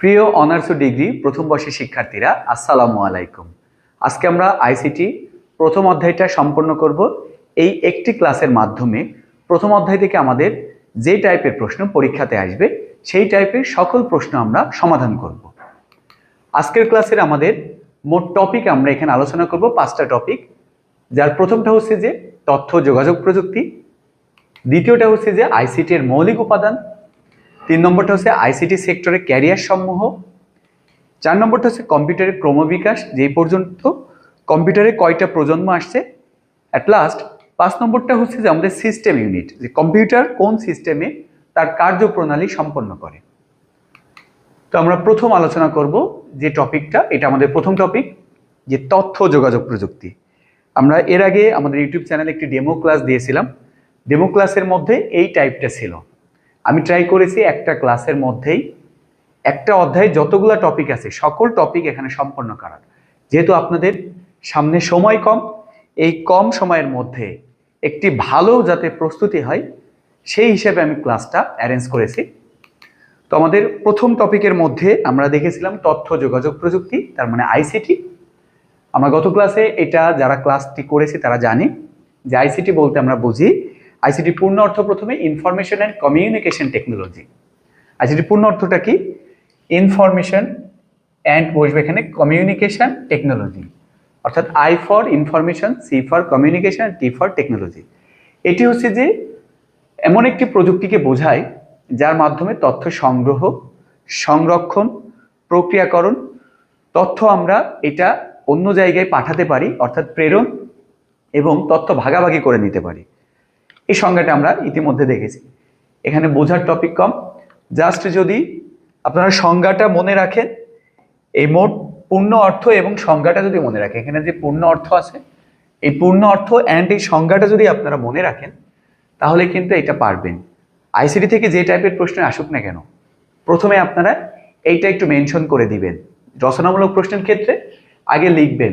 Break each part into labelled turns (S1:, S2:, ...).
S1: প্রিয় অনার্স ও ডিগ্রি প্রথম বর্ষের শিক্ষার্থীরা, আসসালামু আলাইকুম। আজকে আমরা আইসিটি প্রথম অধ্যায়টা সম্পন্ন করব। এই একটি ক্লাসের মাধ্যমে প্রথম অধ্যায় থেকে আমাদের যে টাইপের প্রশ্ন পরীক্ষাতে আসবে সেই টাইপের সকল প্রশ্ন আমরা সমাধান করব। আজকের ক্লাসের আমাদের মোট টপিক আমরা এখানে আলোচনা করব 5টা টপিক, যার প্রথমটা হচ্ছে যে তথ্য যোগাযোগ প্রযুক্তি, দ্বিতীয়টা হচ্ছে যে আইসিটি এর মৌলিক উপাদান, 3 নম্বরটা হচ্ছে আইসিটি সেক্টরে ক্যারিয়ার সমূহ, 4 নম্বরটা হচ্ছে কম্পিউটারের ক্রমবিকাশ, যেই পর্যন্ত কম্পিউটারে কয়টা প্রজন্ম আসছে, অ্যাট লাস্ট 5 নম্বরটা হচ্ছে যে আমাদের সিস্টেম ইউনিট, যে কম্পিউটার কোন সিস্টেমে তার কার্যপ্রণালী সম্পন্ন করে। তো আমরা প্রথম আলোচনা করব যে টপিকটা, এটা আমাদের প্রথম টপিক, যে তথ্য যোগাযোগ প্রযুক্তি। আমরা এর আগে আমাদের ইউটিউব চ্যানেলে একটি ডেমো ক্লাস দিয়েছিলাম। ডেমো ক্লাসের মধ্যে এই টাইপটা ছিল। আমি ট্রাই করেছি একটা ক্লাসের মধ্যেই একটা অধ্যায়ে যতগুলো টপিক আছে সকল টপিক এখানে সম্পন্ন করার। যেহেতু আপনাদের সামনে সময় কম, এই কম সময়ের মধ্যে একটি ভালো যাতে প্রস্তুতি হয় সেই হিসেবে আমি ক্লাসটা অ্যারেঞ্জ করেছি। তো আমাদের প্রথম টপিকের মধ্যে আমরা দেখেছিলাম তথ্য যোগাযোগ প্রযুক্তি, তার মানে আইসিটি। আমরা গত ক্লাসে এটা যারা ক্লাসটি করেছি তারা জানি যে আইসিটি বলতে আমরা বুঝি, আইসিটি পূর্ণ অর্থ প্রথমে information and communication technology. ICT পূর্ণ অর্থটা কি? ইনফরমেশন অ্যান্ড বসবে এখানে কমিউনিকেশন টেকনোলজি, অর্থাৎ I for information, C for communication, T for technology. এটি হচ্ছে যে এমন একটি প্রযুক্তিকে বোঝায় যার মাধ্যমে তথ্য সংগ্রহ, সংরক্ষণ, প্রক্রিয়াকরণ, তথ্য আমরা এটা অন্য জায়গায় পাঠাতে পারি, অর্থাৎ প্রেরণ এবং তথ্য ভাগাভাগি করে নিতে পারি। এই সংজ্ঞাটা আমরা ইতিমধ্যে দেখেছি। এখানে বোঝার টপিক কম, জাস্ট যদি আপনারা সংজ্ঞাটা মনে রাখেন, এই মোট পূর্ণ অর্থ এবং সংজ্ঞাটা যদি মনে রাখেন, এখানে যে পূর্ণ অর্থ আছে এই পূর্ণ অর্থ অ্যান্ড এই সংজ্ঞাটা যদি আপনারা মনে রাখেন তাহলে কিন্তু এটা পারবেন। আইসিটি থেকে যে টাইপের প্রশ্ন আসুক না কেন, প্রথমে আপনারা এইটা একটু মেনশন করে দিবেন। রচনামূলক প্রশ্নের ক্ষেত্রে আগে লিখবেন,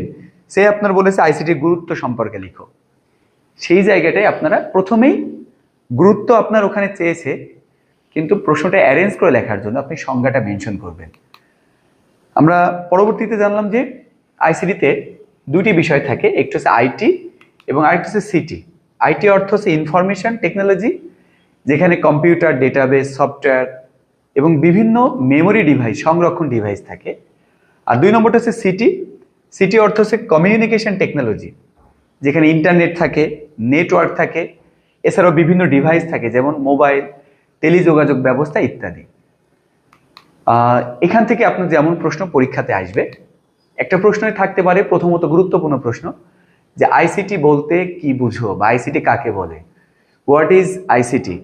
S1: সে আপনার বলেছে আইসিটির গুরুত্ব সম্পর্কে লিখো, সেই জায়গাটায় আপনারা প্রথমেই গুরুত্ব আপনার ওখানে চেয়েছে, কিন্তু প্রশ্নটা অ্যারেঞ্জ করে লেখার জন্য আপনি সংজ্ঞাটা মেনশন করবেন। আমরা পরবর্তীতে জানলাম যে আইসিটিতে দুটি বিষয় থাকে, একটি হচ্ছে আইটি এবং আরেকটি হচ্ছে সিটি। আইটি অর্থ হচ্ছে ইনফরমেশন টেকনোলজি, যেখানে কম্পিউটার, ডেটাবেস, সফটওয়্যার এবং বিভিন্ন মেমোরি ডিভাইস, সংরক্ষণ ডিভাইস থাকে। আর 2 নম্বরটা হচ্ছে সিটি। সিটি অর্থ হচ্ছে কমিউনিকেশন টেকনোলজি, যেখানে ইন্টারনেট থাকে, নেটওয়ার্ক থাকে, এছাড়াও বিভিন্ন ডিভাইস থাকে যেমন মোবাইল, টেলিযোগাযোগ ব্যবস্থা ইত্যাদি। এখান থেকে আপনার যেমন প্রশ্ন পরীক্ষাতে আসবে, একটা প্রশ্নই থাকতে পারে, প্রথমত গুরুত্বপূর্ণ প্রশ্ন, যে আইসিটি বলতে কি বুঝো বা আইসিটি কাকে বলে, হোয়াট ইজ আইসিটি।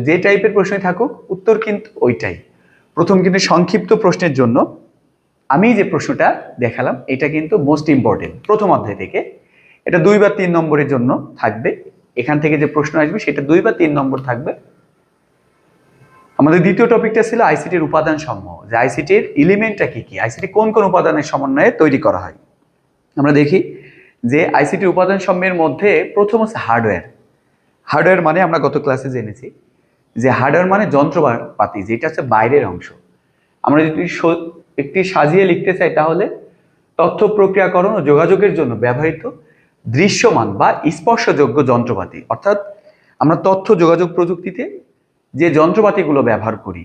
S1: যে টাইপের প্রশ্নই থাকুক উত্তর কিন্তু ওইটাই। প্রথম কিন্তু সংক্ষিপ্ত প্রশ্নের জন্য আমি যে প্রশ্নটা দেখালাম এটা কিন্তু মোস্ট ইম্পর্টেন্ট, প্রথম অধ্যায় থেকে এটা 2 বা 3 নম্বরের জন্য থাকবে। এখান থেকে যে প্রশ্ন আসবে সেটা 2 বা 3 নম্বর থাকবে। আমাদের দ্বিতীয় টপিকটা ছিল আইসিটির উপাদান সমূহ, যে আইসিটির এলিমেন্টটা কি কি, আইসিটি কোন কোন উপাদানের সমন্বয়ে তৈরি করা হয়। আমরা দেখি যে আইসিটির উপাদান সমূহের মধ্যে প্রথম হচ্ছে হার্ডওয়্যার। হার্ডওয়্যার মানে আমরা গত ক্লাসে জেনেছি যে হার্ডওয়্যার মানে যন্ত্রপাতি, যেটা হচ্ছে বাইরের অংশ। আমরা যদি একটি সাজিয়ে লিখতে চাই তাহলে তথ্য প্রক্রিয়াকরণ ও যোগাযোগের জন্য ব্যবহৃত দৃশ্যমান বা স্পর্শযোগ্য যন্ত্রপাতি, অর্থাৎ আমরা তথ্য যোগাযোগ প্রযুক্তিতে যে যন্ত্রপাতিগুলো ব্যবহার করি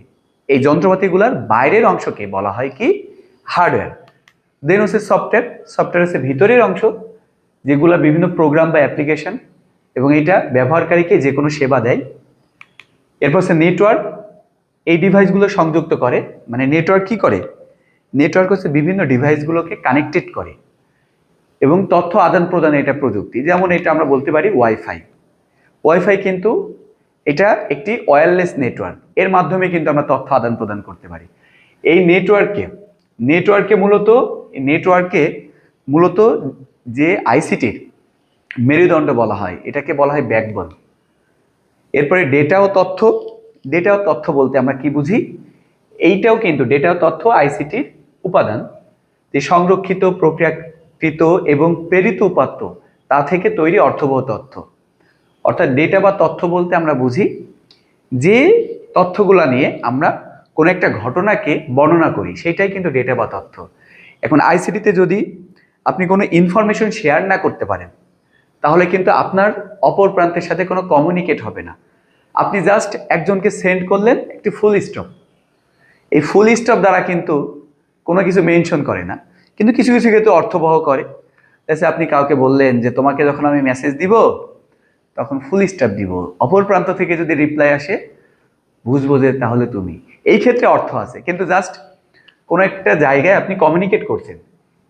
S1: এই যন্ত্রপাতিগুলোর বাইরের অংশকে বলা হয় কি? হার্ডওয়্যার। দেন হচ্ছে সফটওয়্যার। সফটওয়্যার হচ্ছে ভিতরের অংশ, যেগুলো বিভিন্ন প্রোগ্রাম বা অ্যাপ্লিকেশন এবং এটা ব্যবহারকারীকে যে কোনো সেবা দেয়। এরপর হচ্ছে নেটওয়ার্ক। এই ডিভাইসগুলো সংযুক্ত করে, মানে নেটওয়ার্ক কি করে? নেটওয়ার্ক হচ্ছে বিভিন্ন ডিভাইসগুলোকে কানেক্টেড করে এবং তথ্য আদান প্রদানে এটা প্রযুক্তি। যেমন এটা আমরা বলতে পারি ওয়াইফাই। ওয়াইফাই কিন্তু এটা একটি ওয়্যারলেস নেটওয়ার্ক, এর মাধ্যমে কিন্তু আমরা তথ্য আদান প্রদান করতে পারি। এই নেটওয়ার্কে মূলত যে আইসিটির মেরুদণ্ড বলা হয়, এটাকে বলা হয় ব্যাকবোন। এরপরে ডেটা ও তথ্য বলতে আমরা কি বুঝি? এইটাও কিন্তু ডেটা ও তথ্য আইসিটির উপাদান, যে সংরক্ষিত, প্রক্রিয়াকৃত এবং প্রেরিত উপাত্ত তা থেকে তৈরি অর্থবহ তথ্য। অর্থাৎ ডেটা বা তথ্য বলতে আমরা বুঝি যে তথ্যগুলা নিয়ে আমরা কোনো একটা ঘটনাকে বর্ণনা করি, সেটাই কিন্তু ডেটা বা তথ্য। এখন আইসিটিতে যদি আপনি কোনো ইনফরমেশন শেয়ার না করতে পারেন, তাহলে কিন্তু আপনার অপর প্রান্তের সাথে কোনো কমিউনিকেট হবে না। আপনি জাস্ট একজনকে সেন্ড করলেন একটি ফুল স্টপ, এই ফুল স্টপ দ্বারা কিন্তু কোনো কিছু মেনশন করে না, কিন্তু কিছু কিছু ক্ষেত্রে অর্থবহ করে। তাছাড়া আপনি কাউকে বললেন যে তোমাকে যখন আমি মেসেজ দিব তখন ফুল স্টপ দিব, অপর প্রান্ত থেকে যদি রিপ্লাই আসে বুঝবো যে তাহলে তুমি, এই ক্ষেত্রে অর্থ আছে। কিন্তু জাস্ট কোনো একটা জায়গায় আপনি কমিউনিকেট করছেন,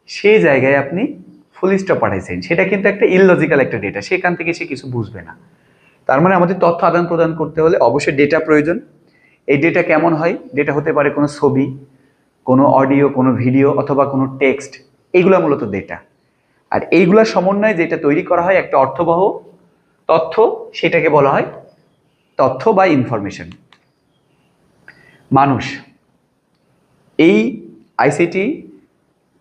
S1: সেই জায়গায় আপনি ফুল স্টপ পাঠাইছেন, সেটা কিন্তু একটা ইললজিক্যাল একটা ডেটা, সেখান থেকে সে কিছু বুঝবে না। তার মানে আমাদের তথ্য আদান প্রদান করতে হলে অবশ্যই ডেটা প্রয়োজন। এই ডেটা কেমন হয়? ডেটা হতে পারে কোনো ছবি, কোনো অডিও, কোনো ভিডিও অথবা কোনো টেক্সট, এইগুলা মূলত ডেটা। আর এইগুলা সমন্বয়ে যেটা তৈরি করা হয় একটা অর্থবহ তথ্য, সেটাকে বলা হয় তথ্য বা ইনফরমেশন। মানুষ, এই আইসিটি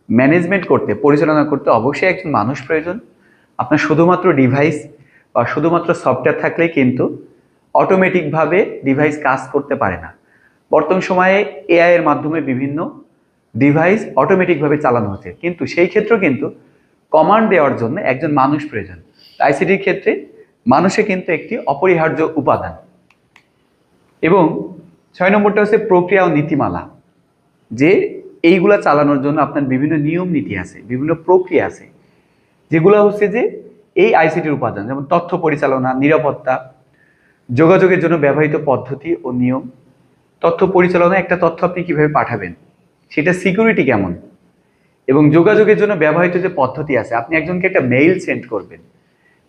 S1: ম্যানেজমেন্ট করতে, পরিচালনা করতে অবশ্যই একজন মানুষ প্রয়োজন। আপনার শুধুমাত্র ডিভাইস বা শুধুমাত্র সফটওয়্যার থাকলেই কিন্তু অটোমেটিকভাবে ডিভাইস কাজ করতে পারে না। বর্তমান সময়ে এআই এর মাধ্যমে বিভিন্ন ডিভাইস অটোমেটিকভাবে চালানো হচ্ছে, কিন্তু সেই ক্ষেত্রেও কিন্তু কমান্ড দেওয়ার জন্য একজন মানুষ প্রয়োজন। আইসিটির ক্ষেত্রে মানুষে কিন্তু একটি অপরিহার্য উপাদান। এবং 6 নম্বরটা হচ্ছে প্রক্রিয়া ও নীতিমালা, যে এইগুলা চালানোর জন্য আপনার বিভিন্ন নিয়ম নীতি আছে, বিভিন্ন প্রক্রিয়া আছে, যেগুলো হচ্ছে যে এই আইসিটির উপাদান। যেমন তথ্য পরিচালনা, নিরাপত্তা, যোগাযোগের জন্য ব্যবহৃত পদ্ধতি ও নিয়ম। তথ্য পরিচালনা, একটা তথ্য আপনি কিভাবে পাঠাবেন, সেটা সিকিউরিটি কেমন, এবং যোগাযোগের জন্য ব্যবহৃত যে পদ্ধতি আছে, আপনি একজনকে একটা মেইল সেন্ড করবেন,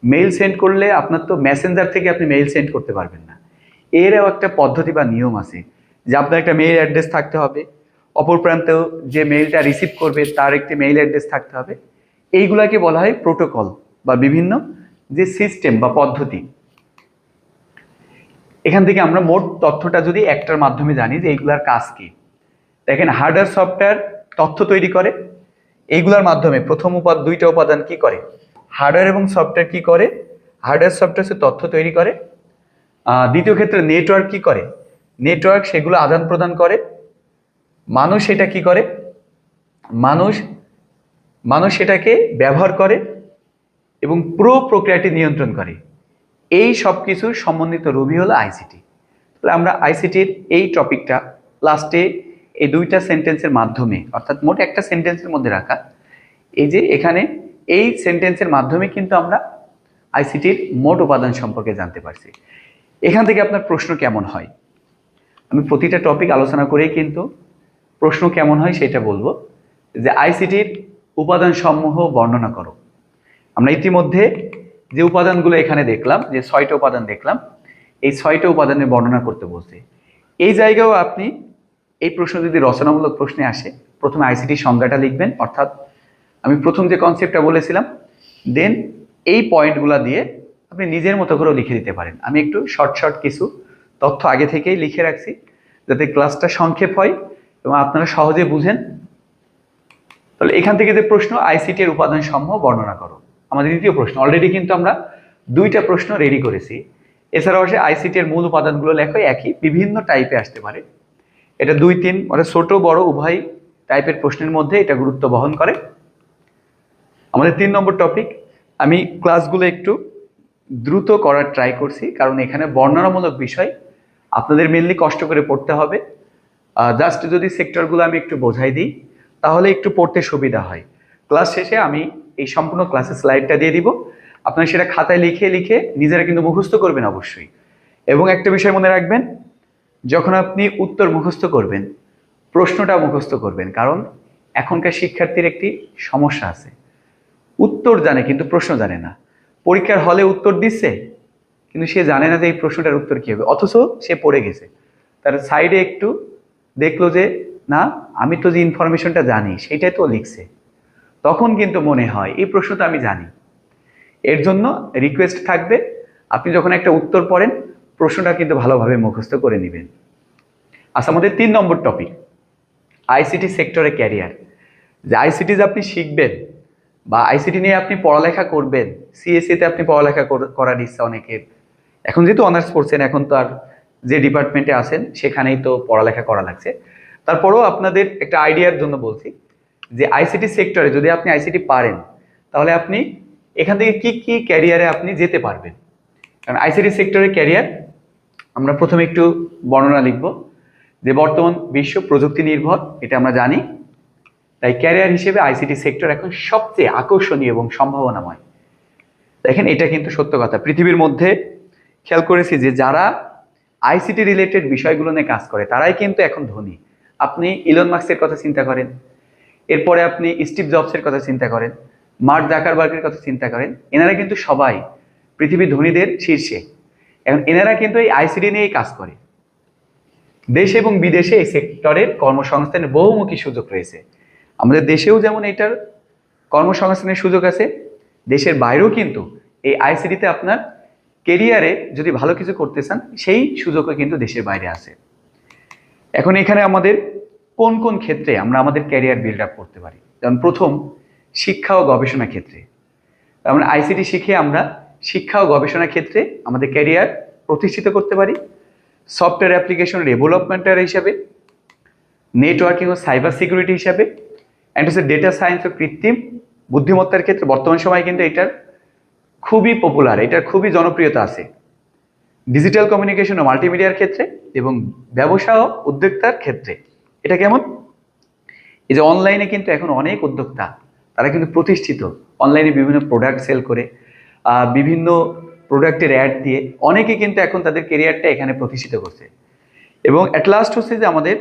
S1: মেইল সেন্ড করলে আপনার তো মেসেঞ্জার থেকে আপনি মেইল সেন্ড করতে পারবেন না, এরও একটা পদ্ধতি বা নিয়ম আছে, যে আপনার একটা মেইল অ্যাড্রেস থাকতে হবে, অপর প্রান্তেও যে মেইলটা রিসিভ করবে তার একটি মেইল অ্যাড্রেস থাকতে হবে। এইগুলাকে বলা হয় প্রোটোকল বা বিভিন্ন যে সিস্টেম বা পদ্ধতি। এখান থেকে আমরা মোট তথ্যটা যদি একটার মাধ্যমে জানি যে এইগুলার কাজ কি। দেখেন, হার্ডওয়্যার সফটওয়্যার তথ্য তৈরি করে, এইগুলার মাধ্যমে প্রথম দুইটা উপাদান কি করে, হার্ডওয়্যার এবং সফটওয়্যার কি করে, হার্ডওয়্যার সফটওয়্যার সে তথ্য তৈরি করে। দ্বিতীয় ক্ষেত্রে নেটওয়ার্ক কি করে, নেটওয়ার্ক সেগুলো আদান প্রদান করে। মানুষ এটা কি করে, মানুষ মানুষ সেটাকে ব্যবহার করে এবং পুরো প্রক্রিয়াটি নিয়ন্ত্রণ করে। এই সব কিছুর সমন্বিত রূপই হলো আইসিটি। তাহলে আমরা আইসিটির এই টপিকটা লাস্টে এই দুইটা সেন্টেন্সের মাধ্যমে, অর্থাৎ মোট একটা সেন্টেন্সের মধ্যে রাখা, এই যে এখানে এই সেন্টেন্সের মাধ্যমে কিন্তু আমরা আইসিটির মোট উপাদান সম্পর্কে জানতে পারছি। এখান থেকে আপনার প্রশ্ন কেমন হয়, আমি প্রতিটা টপিক আলোচনা করেই কিন্তু প্রশ্ন কেমন হয় সেটা বলবো। যে আইসিটির উপাদান সমূহ বর্ণনা করো। আমরা ইতিমধ্যে যে উপাদানগুলো এখানে দেখলাম, যে 6টা উপাদান দেখলাম, এই 6টা উপাদানের বর্ণনা করতে বলছে। এই জায়গাও আপনি এই প্রশ্ন যদি রচনামূলক প্রশ্নে আসে, প্রথমে আইসিটি সংজ্ঞাটা লিখবেন, অর্থাৎ আমি প্রথম যে কনসেপ্টটা বলেছিলাম, দেন এই পয়েন্টগুলো দিয়ে আপনি নিজের মতো করেও লিখে দিতে পারেন। আমি একটু শর্ট কিছু তথ্য আগে থেকেই লিখে রাখছি, যাতে ক্লাসটা সংক্ষেপ হয় এবং আপনারা সহজে বুঝেন। তাহলে এখান থেকে যে প্রশ্ন, আইসিটি এর উপাদান সমূহ বর্ণনা করো, আমাদের দ্বিতীয় প্রশ্ন। অলরেডি কিন্তু আমরা দুইটা প্রশ্ন রেডি করেছি। এছাড়াও আসে আইসিটি এর মূল উপাদানগুলো লেখো, একই বিভিন্ন টাইপে আসতে পারে। এটা 2-3 মানে ছোট বড় উভয় টাইপের প্রশ্নের মধ্যে এটা গুরুত্ব বহন করে। আমাদের 3 নম্বর টপিক, আমি ক্লাসগুলো একটু দ্রুত করার ট্রাই করছি, কারণ এখানে বর্ণনামূলক বিষয় আপনাদের মেনলি কষ্ট করে পড়তে হবে। জাস্ট যদি সেক্টরগুলো আমি একটু বোঝাই দিই, তাহলে একটু পড়তে সুবিধা হয়। ক্লাস শেষে আমি এই সম্পূর্ণ ক্লাসের স্লাইডটা দিয়ে দিব, আপনারা সেটা খাতায় লিখে লিখে নিজেরা কিন্তু মুখস্থ করবেন অবশ্যই। এবং একটা বিষয় মনে রাখবেন, যখন আপনি উত্তর মুখস্থ করবেন, প্রশ্নটা মুখস্থ করবেন, কারণ এখনকার শিক্ষার্থীর একটি সমস্যা আছে, উত্তর জানে কিন্তু প্রশ্ন জানে না। পরীক্ষার হলে উত্তর দিচ্ছে, কিন্তু সে জানে না যে এই প্রশ্নটার উত্তর কি হবে, অথচ সে পড়ে গেছে। তার সাইডে একটু দেখলো যে না, আমি তো যে ইনফরমেশনটা জানি সেটাই তো লিখছে, তখন কিন্তু মনে হয় এই প্রশ্ন তো আমি জানি। এর জন্য রিকোয়েস্ট থাকবে, আপনি যখন একটা উত্তর পড়েন, প্রশ্নটা কিন্তু ভালোভাবে মুখস্থ করে নেবেন। আচ্ছা, আমাদের 3 নম্বর টপিক, আইসিটি সেক্টরে ক্যারিয়ার। যে আইসিটি যে আপনি শিখবেন বা আইসিটি নিয়ে আপনি পড়ালেখা করবেন, সিএসসি তে আপনি পড়ালেখা করার ইচ্ছা অনেকের, এখন যেহেতু অনার্স পড়ছেন, এখন তো আর যে ডিপার্টমেন্টে আছেন সেখানেই তো পড়ালেখা করা লাগছে। তারপরেও আপনাদের একটা আইডিয়ার জন্য বলছি যে আইসিটি সেক্টরে যদি আপনি আইসিটি পারেন তাহলে আপনি এখান থেকে কি কি ক্যারিয়ারে আপনি যেতে পারবেন। কারণ আইসিটি সেক্টরের ক্যারিয়ার আমরা প্রথমে একটু বর্ণনা লিখব যে বর্তমান বিশ্ব প্রযুক্তি নির্ভর, এটা আমরা জানি। তাই ক্যারিয়ার হিসেবে আইসিটি সেক্টর এখন সবচেয়ে আকর্ষণীয় এবং সম্ভাবনাময়। দেখেন এটা কিন্তু সত্য কথা। পৃথিবীর মধ্যে খেয়াল করেছি যে যারা আইসিটি রিলেটেড বিষয়গুলো নিয়ে কাজ করে তারাই কিন্তু এখন ধনী। আপনি ইলন মাস্কের কথা চিন্তা করেন, এরপরে আপনি স্টিভ জবসের কথা চিন্তা করেন, মার্ক জাকারবার্গের কথা চিন্তা করেন, এনারা কিন্তু সবাই পৃথিবীর ধনীদের শীর্ষে। এখন এনারা কিন্তু এই আইসিটি নিয়েই কাজ করে। দেশে এবং বিদেশে এই সেক্টরের কর্মসংস্থানের বহুমুখী সুযোগ রয়েছে। আমাদের দেশেও যেমন এটার কর্মসংস্থানের সুযোগ আছে, দেশের বাইরেও কিন্তু এই আইসিটিতে আপনার কেরিয়ারে যদি ভালো কিছু করতে চান সেই সুযোগও কিন্তু দেশের বাইরে আছে। এখন এখানে আমাদের কোন কোন ক্ষেত্রে আমরা আমাদের ক্যারিয়ার বিল্ড আপ করতে পারি, যেমন প্রথম শিক্ষা ও গবেষণা ক্ষেত্রে। আমরা আইসিটি শিখে আমরা শিক্ষা ও গবেষণা ক্ষেত্রে আমাদের ক্যারিয়ার প্রতিষ্ঠিত করতে পারি। সফটওয়্যার অ্যাপ্লিকেশন ডেভেলপমেন্টার হিসাবে, নেটওয়ার্কিং ও সাইবার সিকিউরিটি হিসাবে, অ্যান্ড হচ্ছে ডেটা সায়েন্স ও কৃত্রিম বুদ্ধিমত্তার ক্ষেত্রে বর্তমান সময়ে কিন্তু এটার খুবই পপুলার, এটার খুবই জনপ্রিয়তা আছে। ডিজিটাল কমিউনিকেশন ও মাল্টিমিডিয়ার ক্ষেত্রে এবং ব্যবসা ও উদ্যোক্তার ক্ষেত্রে। এটা কেমন? এই যে অনলাইনে কিন্তু এখন অনেক উদ্যোক্তা তারা কিন্তু প্রতিষ্ঠিত, অনলাইনে বিভিন্ন প্রোডাক্ট সেল করে, বিভিন্ন প্রোডাক্টের অ্যাড দিয়ে অনেকে কিন্তু এখন তাদের কেরিয়ারটা এখানে প্রতিষ্ঠিত করছে। এবং অ্যাট লাস্ট হচ্ছে যে আমাদের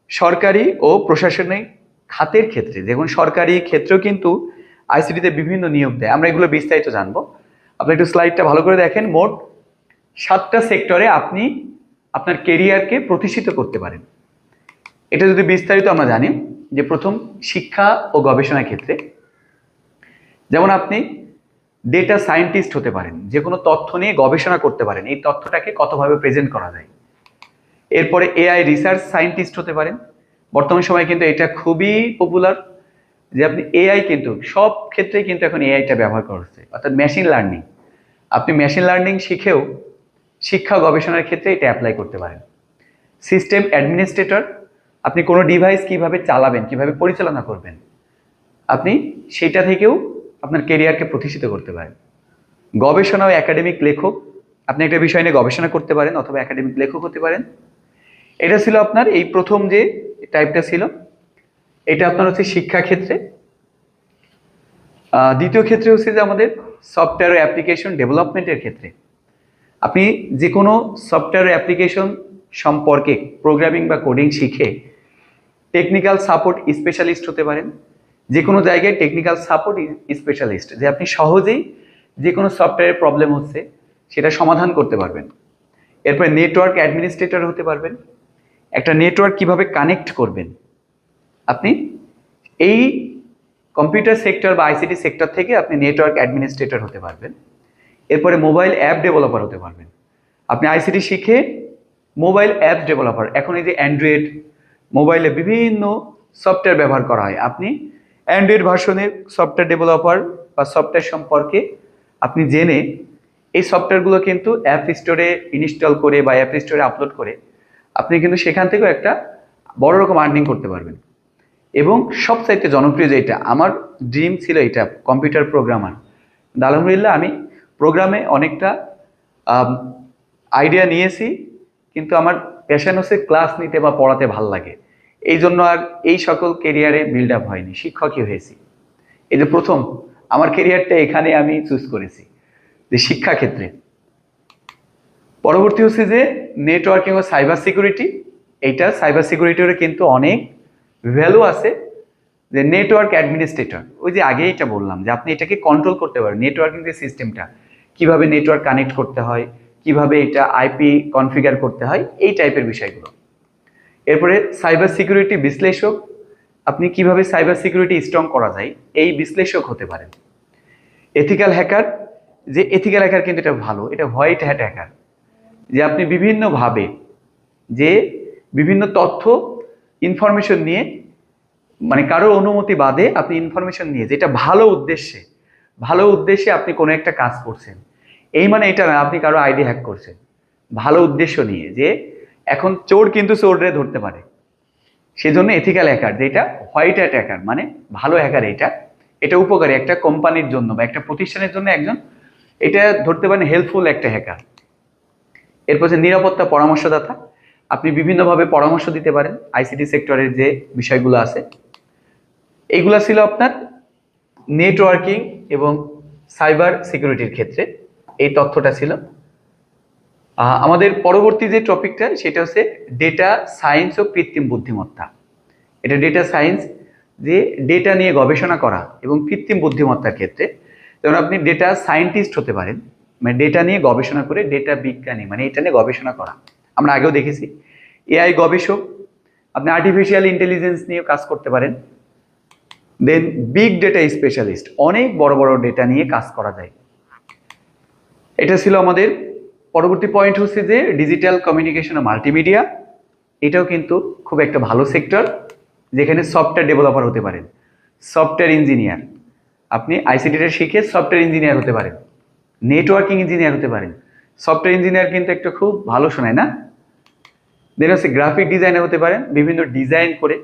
S1: সরকারি ও প্রশাসনিক খাতের ক্ষেত্রে, দেখুন সরকারি ক্ষেত্রেও কিন্তু আইসিটিতে বিভিন্ন নিয়োগ দেয়, আমরা এগুলো বিস্তারিত জানবো। আপনি একটু স্লাইডটা ভালো করে দেখেন। মোট 7টা সেক্টরে আপনি আপনার কেরিয়ারকে প্রতিষ্ঠিত করতে পারেন। এটা যদি বিস্তারিত আমরা জানি যে প্রথম শিক্ষা ও গবেষণা ক্ষেত্রে, যেমন আপনি ডেটা সায়েন্টিস্ট হতে পারেন, যে কোনো তথ্য নিয়ে গবেষণা করতে পারেন, এই তথ্যটাকে কতভাবে প্রেজেন্ট করা যায়। এরপরে এআই রিসার্চ সায়েন্টিস্ট হতে পারেন, বর্তমান সময়ে কিন্তু এটা খুবই পপুলার যে আপনি এআই কিন্তু সব ক্ষেত্রে কিন্তু এখন এআইটা ব্যবহার করছে, অর্থাৎ মেশিন লার্নিং। আপনি মেশিন লার্নিং শিখেও শিক্ষা গবেষণার ক্ষেত্রে এটা অ্যাপ্লাই করতে পারেন। সিস্টেম অ্যাডমিনিস্ট্রেটর, আপনি কোনো ডিভাইস কিভাবে চালাবেন, কিভাবে পরিচালনা করবেন, আপনি সেটা থেকেও আপনার কেরিয়ারকে প্রতিষ্ঠিত করতে পারেন। গবেষণা ও একাডেমিক লেখক, আপনি একটা বিষয় নিয়ে গবেষণা করতে পারেন অথবা একাডেমিক লেখক হতে পারেন। এটা ছিল আপনার এই প্রথম যে টাইপটা ছিল, এটা আপনার হচ্ছে শিক্ষা ক্ষেত্রে। দ্বিতীয় ক্ষেত্রে হচ্ছে যে আমাদের সফটওয়্যার অ্যাপ্লিকেশন ডেভেলপমেন্টের ক্ষেত্রে। আপনি যে কোনো সফটওয়্যার অ্যাপ্লিকেশন সম্পর্কে প্রোগ্রামিং বা কোডিং শিখে টেকনিক্যাল সাপোর্ট স্পেশালিস্ট হতে পারেন। যে কোনো জায়গায় টেকনিক্যাল সাপোর্ট স্পেশালিস্ট, যে আপনি সহজেই যে কোনো সফটওয়্যারের প্রবলেম হচ্ছে সেটা সমাধান করতে পারবেন। এরপরে নেটওয়ার্ক অ্যাডমিনিস্ট্রেটর হতে পারবেন, একটা নেটওয়ার্ক কিভাবে কানেক্ট করবেন, আপনি এই কম্পিউটার সেক্টর বা আইসিটি সেক্টর থেকে আপনি নেটওয়ার্ক অ্যাডমিনিস্ট্রেটর হতে পারবেন। এরপরে মোবাইল অ্যাপ ডেভেলপার হতে পারবেন, আপনি আইসিটি শিখে মোবাইল অ্যাপ ডেভেলপার। এখন এই যে অ্যান্ড্রয়েড মোবাইলে বিভিন্ন সফটওয়্যার ব্যবহার করা হয়, আপনি অ্যান্ড্রয়েড ভার্সনের সফটওয়্যার ডেভেলপার বা সফটওয়্যার সম্পর্কে আপনি জেনে এই সফটওয়্যারগুলো কিন্তু অ্যাপ স্টোরে ইনস্টল করে বা অ্যাপ স্টোরে আপলোড করে আপনি কিন্তু সেখান থেকেও একটা বড় রকম আর্নিং করতে পারবেন। এবং সবচাইতে জনপ্রিয় যেটা, আমার ড্রিম ছিল এটা কম্পিউটার প্রোগ্রামার। আলহামদুলিল্লাহ আমি প্রোগ্রামে অনেকটা আইডিয়া নিয়েছি, কিন্তু আমার প্যাশন হচ্ছে ক্লাস নিতে বা পড়াতে ভাল লাগে, এই জন্য আর এই সকল কেরিয়ারে বিল্ড আপ হয়নি, শিক্ষকই হয়েছি। এই যে প্রথম আমার কেরিয়ারটা এখানে আমি চুজ করেছি যে শিক্ষা ক্ষেত্রে। পরবর্তী হচ্ছে যে নেটওয়ার্কিং ও সাইবার সিকিউরিটি। এইটা সাইবার সিকিউরিটিরও কিন্তু অনেক ভ্যালু আছে। যে নেটওয়ার্ক অ্যাডমিনিস্ট্রেটর, ওই যে আগে এটা বললাম যে আপনি এটাকে কন্ট্রোল করতে পারেন, নেটওয়ার্কিং যে সিস্টেমটা কিভাবে নেটওয়ার্ক কানেক্ট করতে হয়, কিভাবে এটা আইপি কনফিগার করতে হয়, এই টাইপের বিষয়গুলো। এরপরে সাইবার সিকিউরিটি বিশ্লেষক, আপনি কিভাবে সাইবার সিকিউরিটি স্ট্রং করা যায় এই বিশ্লেষক হতে পারেন। এথিক্যাল হ্যাকার, যে এথিক্যাল হ্যাকার কিন্তু এটা ভালো, এটা হোয়াইট হ্যাট হ্যাকার, যে আপনি বিভিন্নভাবে যে বিভিন্ন তথ্য ইনফরমেশন নিয়ে, মানে কারোর অনুমতি বাদে আপনি ইনফরমেশন নিয়ে যেটা ভালো উদ্দেশ্যে আপনি কোনো একটা কাজ করছেন, এই মানে এটা না আপনি কারো আইডি হ্যাক করছেন, ভালো উদ্দেশ্য নিয়ে, যে এখন চোর কিন্তু চোররে ধরতে পারে, সেজন্য এথিক্যাল হ্যাকার, যেটা হোয়াইট হ্যাট হ্যাকার, মানে ভালো হ্যাকার। এটা উপকারী একটা কোম্পানির জন্য বা একটা প্রতিষ্ঠানের জন্য একজন, এটা ধরতে পারেন হেল্পফুল একটা হ্যাকার। এরপর হচ্ছে নিরাপত্তা পরামর্শদাতা, আপনি বিভিন্নভাবে পরামর্শ দিতে পারেন আইসিটি সেক্টরের যে বিষয়গুলো আছে। এইগুলা ছিল আপনার নেটওয়ার্কিং এবং সাইবার সিকিউরিটির ক্ষেত্রে এই তথ্যটা ছিল। আমাদের পরবর্তী যে টপিকটা সেটা হচ্ছে ডেটা সায়েন্স ও কৃত্রিম বুদ্ধিমত্তা। এটা ডেটা সায়েন্স, যে ডেটা নিয়ে গবেষণা করা, এবং কৃত্রিম বুদ্ধিমত্তার ক্ষেত্রে যেমন আপনি ডেটা সায়েন্টিস্ট হতে পারেন, মানে ডেটা নিয়ে গবেষণা করে, ডেটা বিজ্ঞানী মানে এটা নিয়ে গবেষণা করা। আমরা আগেও দেখেছি এআই গবেষক, আপনি আর্টিফিশিয়াল ইন্টেলিজেন্স নিয়ে কাজ করতে পারেন। দেন বিগ ডেটা স্পেশালিস্ট, অনেক বড় বড় ডেটা নিয়ে কাজ করা যায়। এটা ছিল আমাদের পরবর্তী পয়েন্ট হচ্ছে যে ডিজিটাল কমিউনিকেশন ও মাল্টিমিডিয়া। এটাও কিন্তু খুব একটা ভালো সেক্টর, যেখানে সফটওয়্যার ডেভেলপার হতে পারেন, সফটওয়্যার ইঞ্জিনিয়ার, আপনি আইসিটিটা শিখে সফটওয়্যার ইঞ্জিনিয়ার হতে পারেন, নেটওয়ার্কিং ইঞ্জিনিয়ার হতে পারেন। সফটওয়্যার ইঞ্জিনিয়ার কিন্তু একটা খুব ভালো শোনায় না? দেন হচ্ছে গ্রাফিক ডিজাইনার হতে পারেন, বিভিন্ন ডিজাইন করে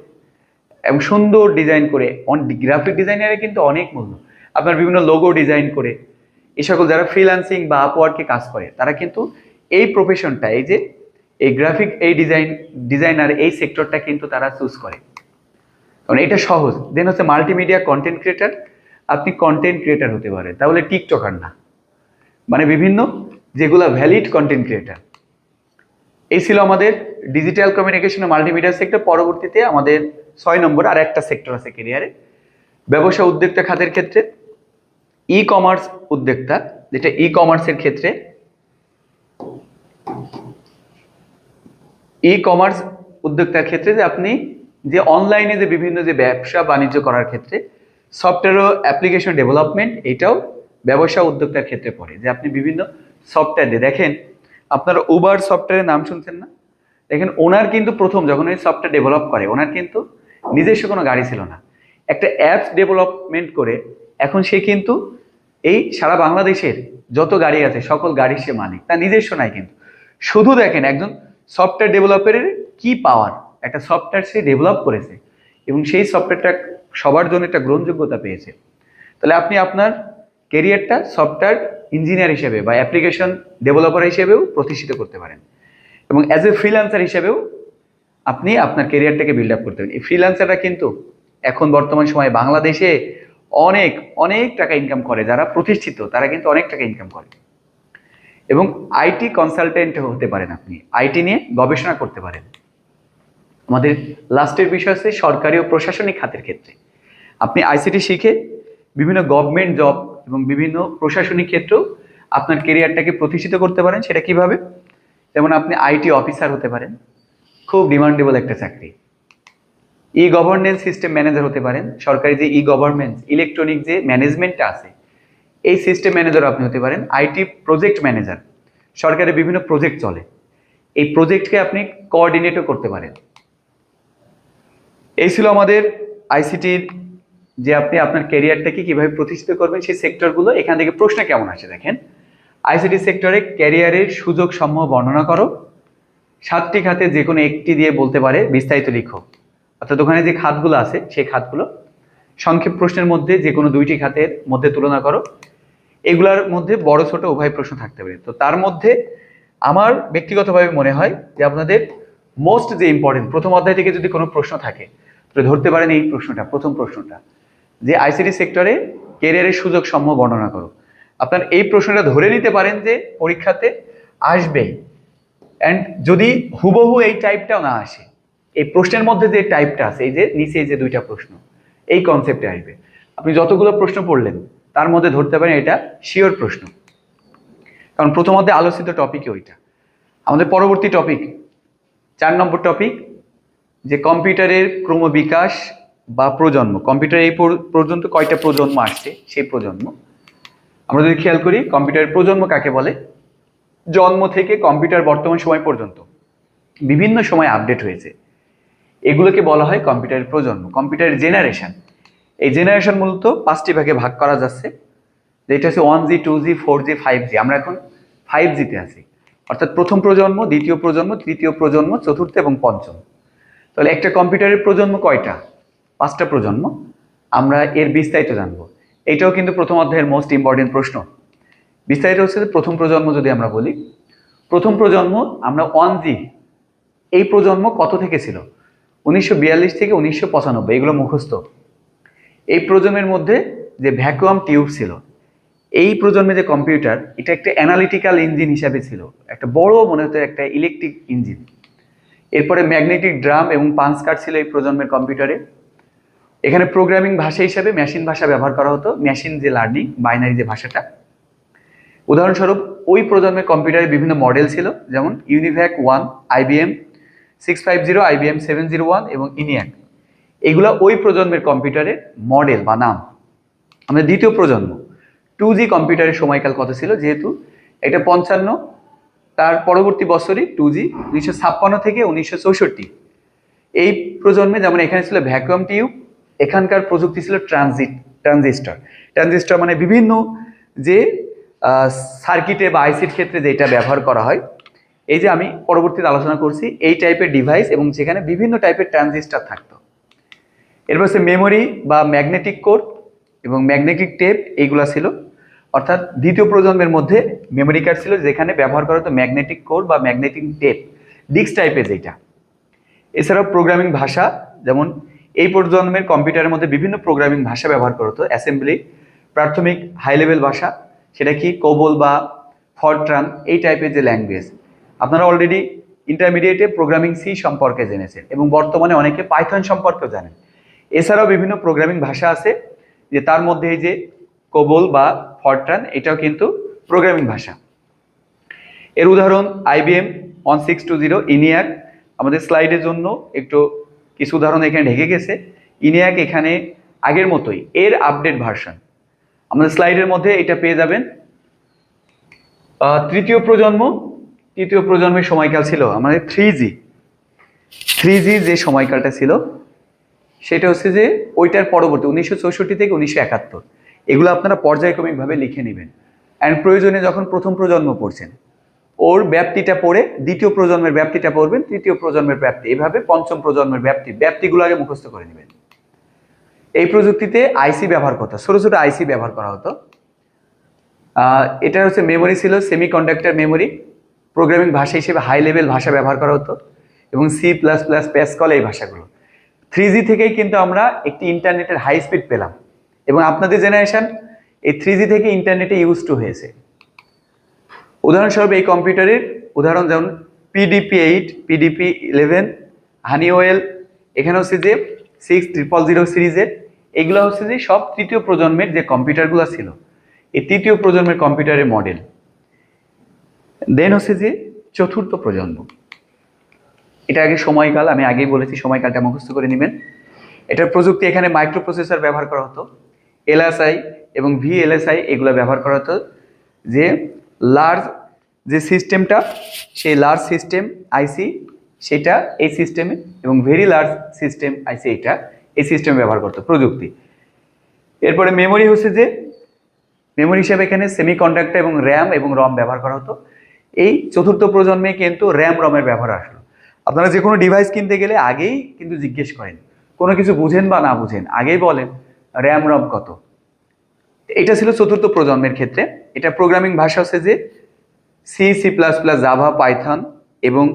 S1: এবং সুন্দর ডিজাইন করে। গ্রাফিক ডিজাইনারে কিন্তু অনেক মূল্য, আপনার বিভিন্ন লোগো ডিজাইন করে। এই সকল যারা ফ্রিল্যান্সিং বা আপওয়ার্কে কাজ করে, তারা কিন্তু এই প্রফেশনটা, এই যে এই গ্রাফিক, এই ডিজাইনার, এই সেক্টরটা কিন্তু তারা চুজ করে, কারণ এটা সহজ। দেন হচ্ছে মাল্টিমিডিয়া কন্টেন্ট ক্রিয়েটার, আপনি কন্টেন্ট ক্রিয়েটার হতে পারেন, তাহলে টিকটকার না, মানে বিভিন্ন যেগুলো ভ্যালিড কন্টেন্ট ক্রিয়েটার। এই ছিল আমাদের ডিজিটাল কমিউনিকেশন ও মাল্টিমিডিয়া সেক্টর। পরবর্তীতে আমাদের 6 নম্বর আর একটা সেক্টর আছে ক্যারিয়ারে, ব্যবসা উদ্যোক্তা খাতের ক্ষেত্রে ই কমার্স উদ্যোক্তা, যেটা ই কমার্সের ক্ষেত্রে ই কমার্স উদ্যোক্তার ক্ষেত্রে যে আপনি যে অনলাইনে যে বিভিন্ন যে ব্যবসা বাণিজ্য করার ক্ষেত্রে সফটওয়্যার ও অ্যাপ্লিকেশন ডেভেলপমেন্ট, এটাও ব্যবসা উদ্যোক্তার ক্ষেত্রে পড়ে। যে আপনি বিভিন্ন সফটওয়্যার দিয়ে, দেখেন আপনারা উবার সফটওয়্যারের নাম শুনছেন না? দেখেন ওনার কিন্তু প্রথম যখন এই সফটওয়্যার ডেভেলপ করে, ওনার কিন্তু নিজস্ব কোনো গাড়ি ছিল না, একটা অ্যাপস ডেভেলপমেন্ট করে এখন সে কিন্তু এই সারা বাংলাদেশের যত গাড়ি আছে সকল গাড়ির সে মালিক, তার নিজস্ব নাই কিন্তু। শুধু দেখেন একজন সফটওয়্যার ডেভেলপারের কি পাওয়ার, একটা সফটওয়্যার সে ডেভেলপ করেছে এবং সেই সফটওয়্যারটা সবার জন্য একটা গ্রহণযোগ্যতা পেয়েছে। তাহলে আপনি আপনার কেরিয়ারটা সফটওয়্যার ইঞ্জিনিয়ার হিসেবে বা অ্যাপ্লিকেশন ডেভেলপার হিসেবেও প্রতিষ্ঠিত করতে পারেন, এবং অ্যাজ এ ফ্রিল্যান্সার হিসেবেও আপনি আপনার কেরিয়ারটাকে বিল্ড আপ করতে পারেন। এই ফ্রিল্যান্সাররা কিন্তু এখন বর্তমান সময়ে বাংলাদেশে অনেক অনেক টাকা ইনকাম করে, যারা প্রতিষ্ঠিত তারা কিন্তু অনেক টাকা ইনকাম করে। এবং আইটি কনসালটেন্ট হতে পারেন, আপনি আইটি নিয়ে গবেষণা করতে পারেন। আমাদের লাস্টের বিষয় হচ্ছে সরকারি ও প্রশাসনিক খাতের ক্ষেত্রে আপনি আইসিটি শিখে বিভিন্ন গভর্নমেন্ট জব এবং বিভিন্ন প্রশাসনিক ক্ষেত্রেও আপনার কেরিয়ারটাকে প্রতিষ্ঠিত করতে পারেন। সেটা কিভাবে? যেমন আপনি আইটি অফিসার হতে পারেন, খুব ডিমান্ডেবল একটা চাকরি। ই গভর্নেন্স সিস্টেম ম্যানেজার হতে পারেন, সরকারি যে ই গভর্নেন্স ইলেকট্রনিক যে ম্যানেজমেন্টটা আছে, এই সিস্টেম ম্যানেজার আপনি হতে পারেন। আইটি প্রজেক্ট ম্যানেজার, সরকারের বিভিন্ন প্রজেক্ট চলে, এই প্রজেক্টকে আপনি কোঅর্ডিনেটও করতে পারেন। এই ছিল আমাদের আইসিটির, যে আপনি আপনার ক্যারিয়ারটাকে কিভাবে প্রতিষ্ঠিত করবেন সেই সেক্টরগুলো। এখান থেকে প্রশ্ন কেমন আসে দেখেন, আইসিটি সেক্টরে ক্যারিয়ারের সুযোগ সমূহ বর্ণনা করো। 7টি খাতে যে কোনো একটি দিয়ে বলতে পারে, বিস্তারিত লিখো। অর্থাৎ ওখানে যে খাতগুলো আছে সেই খাতগুলো সংক্ষেপ প্রশ্নের মধ্যে যে কোনো 2টি খাতের মধ্যে তুলনা করো। এগুলার মধ্যে বড় ছোট উভয় প্রশ্ন থাকতে পারে। তো তার মধ্যে আমার ব্যক্তিগতভাবে মনে হয় যে আপনাদের মোস্ট যে ইম্পর্টেন্ট, প্রথম অধ্যায় থেকে যদি কোনো প্রশ্ন থাকে তাহলে ধরতে পারেন এই প্রশ্নটা, প্রথম প্রশ্নটা, যে আইসিটি সেক্টরে ক্যারিয়ারের সুযোগ সমূহ বর্ণনা করো। আপনার এই প্রশ্নটা ধরে নিতে পারেন যে পরীক্ষাতে আসবেই, অ্যান্ড যদি হুবহু এই টাইপটাও না আসে, এই প্রশ্নের মধ্যে যে টাইপটা আছে, এই যে নিচে যে 2টা প্রশ্ন, এই কনসেপ্টে আসবে। আপনি যতগুলো প্রশ্ন পড়লেন তার মধ্যে ধরতে পারেন এটা শিওর প্রশ্ন, কারণ প্রথম অধ্যায়ে আলোচিত টপিকে ওইটা। আমাদের পরবর্তী টপিক 4 নম্বর টপিক, যে কম্পিউটারের ক্রমবিকাশ বা প্রজন্ম। কম্পিউটার এই পর্যন্ত কয়টা প্রজন্ম আসছে, সেই প্রজন্ম আমরা যদি খেয়াল করি, কম্পিউটারের প্রজন্ম কাকে বলে? জন্ম থেকে কম্পিউটার বর্তমান সময় পর্যন্ত বিভিন্ন সময় আপডেট হয়েছে, এগুলোকে বলা হয় কম্পিউটারের প্রজন্ম, কম্পিউটারের জেনারেশন। এই জেনারেশন মূলত 5টি ভাগে ভাগ করা যাচ্ছে, যেটা হচ্ছে 1G 2G 4G 5G। আমরা এখন 5G তে আছি, অর্থাৎ প্রথম প্রজন্ম, দ্বিতীয় প্রজন্ম, তৃতীয় প্রজন্ম, চতুর্থ এবং পঞ্চম। তাহলে একটা কম্পিউটারের প্রজন্ম কয়টা? 5টা প্রজন্ম। আমরা এর বিস্তারিত জানবো। এটাও কিন্তু প্রথম অধ্যায়ের মোস্ট ইম্পর্টেন্ট প্রশ্ন। বিস্তারিত হচ্ছে যে প্রথম প্রজন্ম যদি আমরা বলি, প্রথম প্রজন্ম আমরা 1G, এই প্রজন্ম কত থেকে ছিল? 1942 থেকে 1995, এগুলো মুখস্থ। এই প্রজন্মের মধ্যে যে ভ্যাকুয়াম টিউব ছিল, এই প্রজন্মে যে কম্পিউটার, এটা একটা অ্যানালিটিক্যাল ইঞ্জিন হিসাবে ছিল, একটা বড় মনে হতো একটা ইলেকট্রিক ইঞ্জিন। এরপরে ম্যাগনেটিক ড্রাম এবং পাঞ্চ কার্ড ছিল এই প্রজন্মের কম্পিউটারে। এখানে প্রোগ্রামিং ভাষা হিসাবে মেশিন ভাষা ব্যবহার করা হতো, মেশিন যে লার্নিং, বাইনারি যে ভাষাটা। উদাহরণস্বরূপ ওই প্রজন্মের কম্পিউটারে বিভিন্ন মডেল ছিল, যেমন ইউনিভ্যাক 1, IBM 650, IBM 701 এবং ইনিয়াক। এগুলো ওই প্রজন্মের কম্পিউটারের মডেল বা নাম। আমাদের দ্বিতীয় প্রজন্ম 2G কম্পিউটারের সময়কাল কত ছিল? যেহেতু এটা 55, তার পরবর্তী বছরই 2G 1956 থেকে 1964। এই প্রজন্মে যেমন এখানে ছিল ভ্যাকুয়াম টিউব, এখানকার প্রযুক্তি ছিল ট্রানজিস্টর। ট্রানজিস্টর মানে বিভিন্ন যে সার্কিটে বা আইসির ক্ষেত্রে যেটা ব্যবহার করা হয়, এই যে আমি পরবর্তীতে আলোচনা করছি, এই টাইপের ডিভাইস এবং যেখানে বিভিন্ন টাইপের ট্রানজিস্টর থাকতো। এরপর হচ্ছে মেমোরি বা ম্যাগনেটিক কোর এবং ম্যাগনেটিক টেপ, এইগুলা ছিল। অর্থাৎ দ্বিতীয় প্রজন্মের মধ্যে মেমোরি কার্ড ছিল যেখানে ব্যবহার করা হতো ম্যাগনেটিক কোর বা ম্যাগনেটিক টেপ, ডিস্ক টাইপের যেটা। এছাড়াও প্রোগ্রামিং ভাষা, যেমন এই প্রজন্মের কম্পিউটারের মধ্যে বিভিন্ন প্রোগ্রামিং ভাষা ব্যবহার করা হতো। অ্যাসেম্বলি, প্রাথমিক হাই লেভেল ভাষা, সেটা কি কোবল বা ফরট্রান, এই টাইপের যে ল্যাঙ্গুয়েজ। আপনারা অলরেডি ইন্টারমিডিয়েটে প্রোগ্রামিং সি সম্পর্কে জেনেছেন এবং বর্তমানে অনেকে পাইথন সম্পর্কেও জানেন। এছাড়াও বিভিন্ন প্রোগ্রামিং ভাষা আছে, যে তার মধ্যে এই যে কোবল বা ফরট্রান, এটাও কিন্তু প্রোগ্রামিং ভাষা। এর উদাহরণ IBM 1620, ইনিয়াক। আমাদের স্লাইডের জন্য একটু কিছু উদাহরণ এখানে ঢেকে গেছে। ইনিয়াক এখানে আগের মতোই, এর আপডেট ভার্সন আমাদের স্লাইডের মধ্যে এটা পেয়ে যাবেন। তৃতীয় প্রজন্মের সময়কাল ছিল আমাদের 3G যে সময়কালটা ছিল, সেটা হচ্ছে যে ওইটার পরবর্তী 1964 থেকে 1971। এগুলো আপনারা পর্যায়ক্রমিকভাবে লিখে নেবেন, অ্যান্ড প্রয়োজনে যখন প্রথম প্রজন্ম পড়ছেন ওর ব্যাপ্তিটা পড়ে দ্বিতীয় প্রজন্মের ব্যাপ্তিটা পড়বেন, তৃতীয় প্রজন্মের ব্যাপ্তি, এভাবে পঞ্চম প্রজন্মের ব্যাপ্তিগুলো আগে মুখস্থ করে নেবেন। এই প্রযুক্তিতে আইসি ব্যবহার করতো, ছোট ছোট আইসি ব্যবহার করা হতো। এটা হচ্ছে মেমোরি ছিল সেমিকন্ডাক্টর মেমোরি। প্রোগ্রামিং ভাষা হিসেবে হাই লেভেল ভাষা ব্যবহার করা হতো এবং C++, প্যাসকেল, এই ভাষাগুলো। 3G থেকেই কিন্তু আমরা একটি ইন্টারনেটের হাই স্পিড পেলাম এবং আপনাদের জেনারেশন এই 3G থেকে ইন্টারনেটে ইউজ টু হয়েছে। উদাহরণস্বরূপ এই কম্পিউটারের উদাহরণ যেমন PDP-8, PDP-11, হানিওয়েল, এখানে হচ্ছে যে 6000 সিরিজের, এগুলো হচ্ছে যে সব তৃতীয় প্রজন্মের যে কম্পিউটারগুলো ছিল, এই তৃতীয় প্রজন্মের কম্পিউটারের মডেল। দেন হচ্ছে যে চতুর্থ প্রজন্ম, এটা আগে সময়কাল, আমি আগেই বলেছি সময়কালটা মুখস্থ করে নেবেন। এটার প্রযুক্তি এখানে মাইক্রোপ্রসেসর ব্যবহার করা হতো, LSI এবং VLSI এগুলো ব্যবহার করা হতো। যে লার্জ যে সিস্টেমটা, সেই লার্জ সিস্টেম আইসি সেটা এই সিস্টেমে, এবং ভেরি লার্জ সিস্টেম আইসি এটা এই সিস্টেমে ব্যবহার করতো প্রযুক্তি। এরপরে মেমোরি হচ্ছে যে মেমোরি হিসেবে এখানে সেমিকন্ডাক্টর এবং র্যাম এবং রম ব্যবহার করা হতো। এই চতুর্থ প্রজন্মে কিন্তু র্যাম রমের ব্যবহার আসলো। আপনারা যে কোনো ডিভাইস কিনতে গেলে আগেই কিন্তু জিজ্ঞেস করেন, কোনো কিছু বুঝেন বা না বুঝেন আগেই বলেন র্যাম রম কত। এটা ছিল চতুর্থ প্রজন্মের ক্ষেত্রে। এটা প্রোগ্রামিং ভাষা হচ্ছে যে C++, জাভা, পাইথন এবং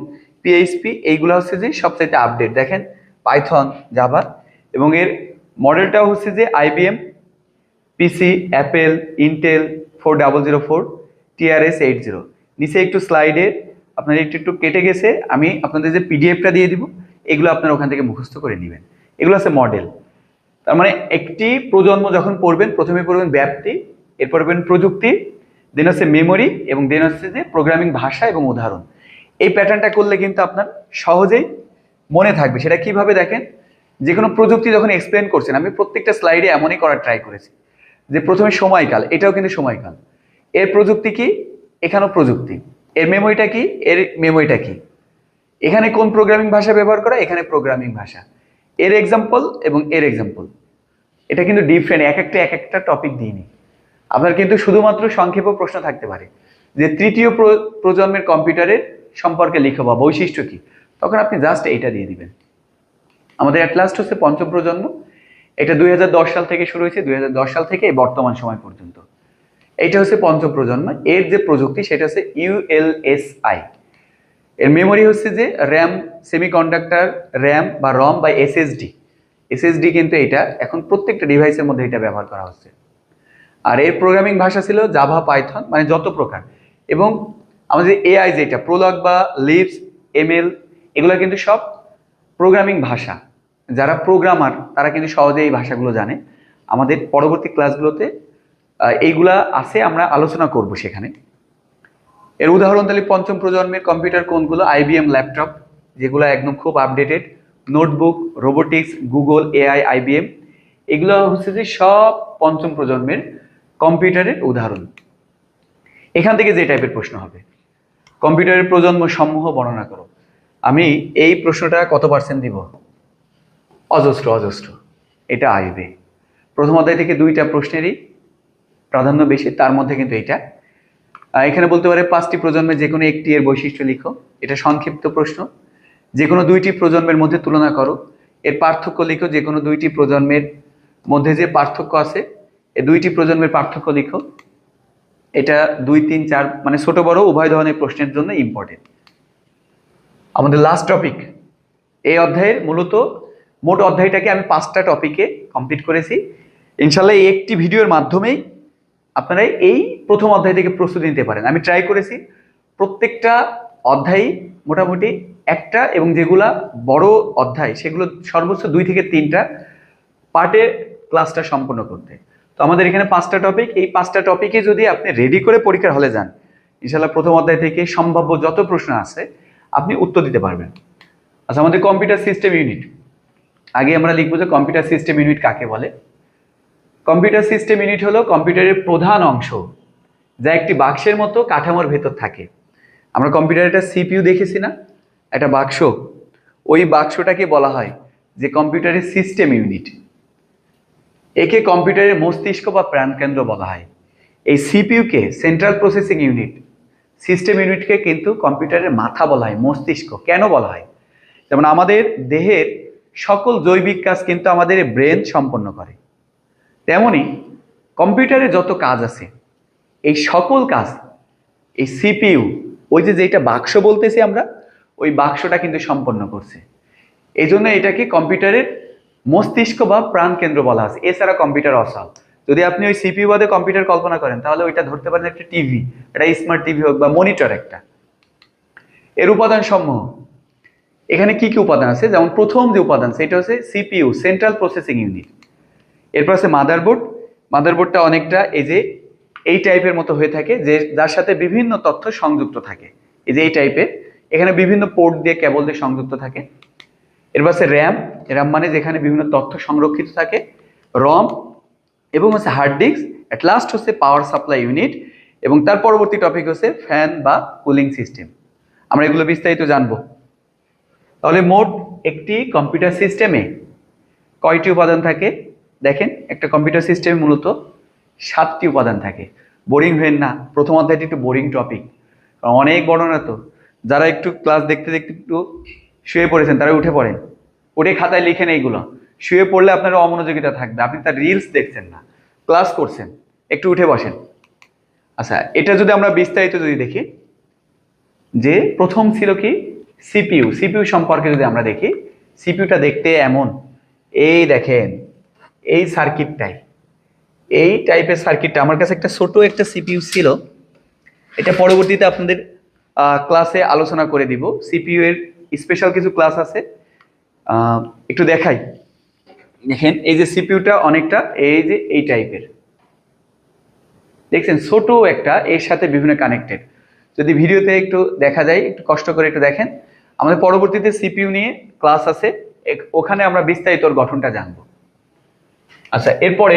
S1: PHP, এইগুলো হচ্ছে যে সবচাইতে আপডেট। দেখেন পাইথন, জাভা, এবং এর মডেলটাও হচ্ছে যে IBM PC, Apple, Intel 4004, TRS-80। নিচে একটু স্লাইডে আপনার একটু কেটে গেছে, আমি আপনাদের যে পিডিএফটা দিয়ে দিব, এগুলো আপনারা ওখান থেকে মুখস্থ করে নেবেন। এগুলো আছে মডেল। তার মানে একটি প্রজন্ম যখন পড়বেন, প্রথমে পড়বেন ব্যাপ্তি, এরপর পড়বেন প্রযুক্তি, দেন হচ্ছে মেমোরি, এবং দেন হচ্ছে যে প্রোগ্রামিং ভাষা এবং উদাহরণ। এই প্যাটার্নটা করলে কিন্তু আপনার সহজেই মনে থাকবে। সেটা কিভাবে দেখেন, যে কোনো প্রযুক্তি যখন এক্সপ্লেন করছেন, আমি প্রত্যেকটা স্লাইডে এমনই করার ট্রাই করেছি যে প্রথমে সময়কাল, এটাও কিন্তু সময়কাল, এর প্রযুক্তি কি, এখানেও প্রযুক্তি, এর মেমোরিটা কি, এর মেমোরিটা কি, এখানে কোন প্রোগ্রামিং ভাষা ব্যবহার করা, এখানে প্রোগ্রামিং ভাষা, এর এক্সাম্পল এবং এর এক্সাম্পল। এটা কিন্তু ডিফারেন্ট, এক একটা টপিক দিইনি। আপনার কিন্তু শুধুমাত্র সংক্ষেপ প্রশ্ন থাকতে পারে যে তৃতীয় প্রজন্মের কম্পিউটারের সম্পর্কে লিখো বা বৈশিষ্ট্য কি, তখন আপনি জাস্ট এইটা দিয়ে দিবেন। আমাদের অ্যাট লাস্ট হচ্ছে পঞ্চম প্রজন্ম, এটা 2010 সাল থেকে শুরু হয়েছে, 2010 সাল থেকে এই বর্তমান সময় পর্যন্ত। এইটা হচ্ছে পঞ্চম প্রজন্ম। এর যে প্রযুক্তি সেটা হচ্ছে ULSI। এর মেমোরি হচ্ছে যে র্যাম, সেমিকন্ডাক্টর র্যাম বা রম বা এসএসডি কিন্তু এটা এখন প্রত্যেকটা ডিভাইসের মধ্যে এটা ব্যবহার করা হচ্ছে। আর এর প্রোগ্রামিং ভাষা ছিল জাভা, পাইথন, মানে যত প্রকার। এবং আমাদের এআই যেটা প্রোলগ বা লিপস, এমএল, এগুলো কিন্তু সব প্রোগ্রামিং ভাষা। যারা প্রোগ্রামার তারা কিন্তু সহজে এই ভাষাগুলো জানে। আমাদের পরবর্তী ক্লাসগুলোতে এইগুলা আছে, আমরা আলোচনা করব সেখানে। এর উদাহরণ তাহলে পঞ্চম প্রজন্মের কম্পিউটার কোনগুলো? IBM ল্যাপটপ, যেগুলো একদম খুব updated, notebook, robotics, Google, AI, IBM, এগুলো হচ্ছে যে সব পঞ্চম প্রজন্মের কম্পিউটারের উদাহরণ। এখান থেকে যে টাইপের প্রশ্ন হবে, কম্পিউটারের প্রজন্ম সমূহ বর্ণনা করো। আমি এই প্রশ্নটা কত পার্সেন্ট দিব? অজস্র। এটা আসবে। প্রথম অধ্যায় থেকে 2টা প্রশ্নেরই প্রাধান্য বেশি, তার মধ্যে কিন্তু এটা। এখানে বলতে পারে 5টি প্রজন্মের যে কোনো একটি এর বৈশিষ্ট্য লিখো, এটা সংক্ষিপ্ত প্রশ্ন। যে কোনো 2টি প্রজন্মের মধ্যে তুলনা করো, এর পার্থক্য লিখো। যে কোনো 2টি প্রজন্মের মধ্যে যে পার্থক্য আছে, এই 2টি প্রজন্মের পার্থক্য লিখো। এটা 2, 3, 4 মানে ছোট বড় উভয় ধরনের প্রশ্নের জন্য ইম্পর্টেন্ট। আমাদের লাস্ট টপিক এই অধ্যায়ের, মোট অধ্যায়টাকে আমি 5টা টপিকে কমপ্লিট করেছি। ইনশাল্লাহ এই একটি ভিডিওর মাধ্যমেই আপনারা এই প্রথম অধ্যায় থেকে প্রস্তুতি নিতে পারেন। আমি ট্রাই করেছি প্রত্যেকটা অধ্যায় মোটামুটি একটা, এবং যেগুলা বড় অধ্যায় সেগুলো সর্বোচ্চ 2 থেকে 3টা পার্টে ক্লাসটা সম্পন্ন করতে। তো আমাদের এখানে 5টা টপিক, এই 5টা টপিকে যদি আপনি রেডি করে পরীক্ষার হলে যান, ইনশাল্লাহ প্রথম অধ্যায় থেকে সম্ভাব্য যত প্রশ্ন আছে আপনি উত্তর দিতে পারবেন। আচ্ছা, আমাদের কম্পিউটার সিস্টেম ইউনিট, আগে আমরা লিখবো যে কম্পিউটার সিস্টেম ইউনিট কাকে বলে। কম্পিউটার সিস্টেম ইউনিট হলো কম্পিউটারের প্রধান অংশ, যা একটি বাক্সের মতো কাঠামোর ভেতর থাকে। আমরা কম্পিউটারে একটা CPU দেখেছি না, একটা বাক্স, ওই বাক্সটাকে বলা হয় যে কম্পিউটারের সিস্টেম ইউনিট। একে কম্পিউটারের মস্তিষ্ক বা প্রাণকেন্দ্র বলা হয়। এই CPU-কে সেন্ট্রাল প্রসেসিং ইউনিট, সিস্টেম ইউনিটকে কিন্তু কম্পিউটারের মাথা বলা হয়, মস্তিষ্ক কেন বলা হয়? যেমন আমাদের দেহের সকল জৈবিক কাজ কিন্তু আমাদের ব্রেন সম্পন্ন করে, তেমনি কম্পিউটারে যত কাজ আছে এই সকল কাজ এই CPU, ওই যে যেটা বাক্স বলতেছি আমরা, ওই বাক্সটা কিন্তু সম্পন্ন করছে। এই জন্য এটাকে কম্পিউটারের মস্তিষ্ক বা প্রাণ কেন্দ্র বলা আছে। এছাড়া কম্পিউটার অচল। যদি আপনি ওই CPU বাদে কম্পিউটার কল্পনা করেন, তাহলে ওইটা ধরতে পারেন একটা টিভি, একটা স্মার্ট টিভি হোক বা মনিটর একটা। এর উপাদান সমূহ, এখানে কি কি উপাদান আছে? যেমন প্রথম যে উপাদান সেটা হচ্ছে CPU, সেন্ট্রাল প্রসেসিং ইউনিট। এরপর আছে মাদারবোর্ড। মাদারবোর্ডটা অনেকটা এই টাইপের মতো হয়ে থাকে, যে যার সাথে বিভিন্ন তথ্য সংযুক্ত থাকে। এই টাইপের, এখানে বিভিন্ন পোর্ট দিয়ে, কেবল দিয়ে সংযুক্ত থাকে। এরপর আছে র্যাম মানে যেখানে বিভিন্ন তথ্য সংরক্ষিত থাকে। রম, এবং হচ্ছে হার্ড ডিস্ক। অ্যাট লাস্ট হচ্ছে পাওয়ার সাপ্লাই ইউনিট, এবং তার পরবর্তী টপিক হচ্ছে ফ্যান বা কুলিং সিস্টেম। আমরা এগুলো বিস্তারিত জানবো। তাহলে মোট একটি কম্পিউটার সিস্টেমে কয়টি উপাদান থাকে? দেখেন, একটা কম্পিউটার সিস্টেমে মূলত 7টি উপাদান থাকে। বোরিং হবেন না, প্রথম অধ্যায়টি একটু বোরিং টপিক, অনেক বড় না। তো যারা একটু ক্লাস দেখতে দেখতে একটু শুয়ে পড়েছেন তারা উঠে পড়েন, উঠে খাতায় লিখেন এইগুলো। শুয়ে পড়লে আপনার অমনোযোগিতা থাকবে, আপনি তার রিলস দেখছেন না, ক্লাস করছেন, একটু উঠে বসেন। আচ্ছা, এটা যদি আমরা বিস্তারিত যদি দেখি, যে প্রথম ছিল কি CPU সম্পর্কে যদি আমরা দেখি, CPUটা দেখতে এমন, এই দেখেন এই সার্কিটটাই, এই টাইপের সার্কিটটা। আমার কাছে একটা ছোট একটা CPU ছিল, এটা পরবর্তীতে আপনাদের ক্লাসে আলোচনা করে দিব। CPU এর স্পেশাল কিছু ক্লাস আছে, একটু দেখাই। দেখেন এই যে CPUটা অনেকটা এই টাইপের, দেখছেন ছোট একটা, এর সাথে বিভিন্ন কানেক্টেড। যদি ভিডিওতে একটু দেখা যায়, একটু কষ্ট করে একটু দেখেন। আমাদের পরবর্তীতে CPU নিয়ে ক্লাস আছে, ওখানে আমরা বিস্তারিত গঠনটা জানবো। আচ্ছা, এরপরে